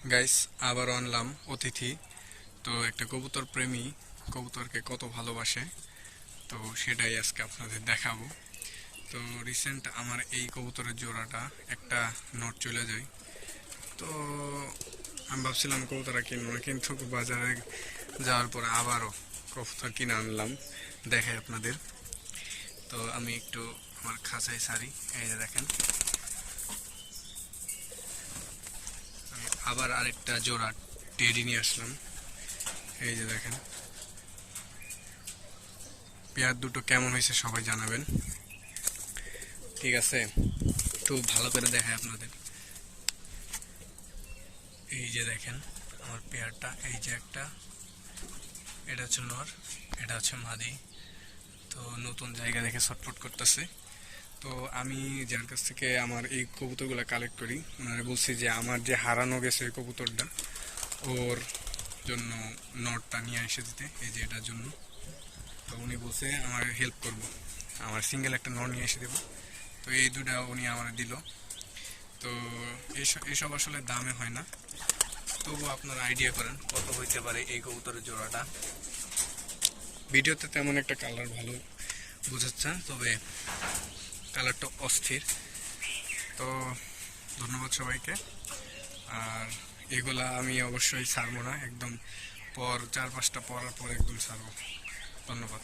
Guys, আবার আনলাম অতিথি। তো একটা কবুতর প্রেমী কবুতরকে কত ভালোবাসে, তো সেটাই আজকে আপনাদের দেখাবো। তো রিসেন্ট আমার এই কবুতরের জোড়াটা একটা নট চলে যায়। তো আমি ভাবছিলাম কবুতরটা কিনবো না, কিন্তু বাজারে যাওয়ার পর আবারও কবুতর কিনে আনলাম। দেখাই আপনাদের। তো আমি একটু আমার খাঁচায় সারি, এই যে দেখেন। আবার আরেকটা জোড়া টেডি নিয়ে আসলাম, এই যে দেখেন। পেয়ার দুটো কেমন হয়েছে সবাই জানাবেন, ঠিক আছে? একটু ভালো করে দেখায় আপনাদের। এই যে দেখেন আমার পেয়ারটা, এই যে একটা, এটা হচ্ছে নর, এটা হচ্ছে মাদি। তো নতুন জায়গা দেখে ছটফট করতেছে। তো আমি যার কাছ থেকে আমার এই কবুতরগুলো কালেক্ট করি, ওনারা বলছি যে আমার যে হারানো গেছে এই কবুতরটা, ওর জন্য নটটা নিয়ে এসে দিতে, এই যে এটার জন্য। তো উনি বলছে আমার হেল্প করবো, আমার সিঙ্গেল একটা নট নিয়ে এসে দেবো। তো এই দুটা উনি আমার দিল। তো এসব আসলে দামে হয় না, তবু আপনারা আইডিয়া করেন কত হইতে পারে এই কবুতরের জোড়াটা। ভিডিওতে তেমন একটা কালার ভালো বোঝাচ্ছে না, তবে কালারটা অস্থির। তো ধন্যবাদ সবাইকে। আর এগুলা আমি অবশ্যই ছাড়বো না, একদম 4-5টা পরার পর একদম ছাড়বো। ধন্যবাদ।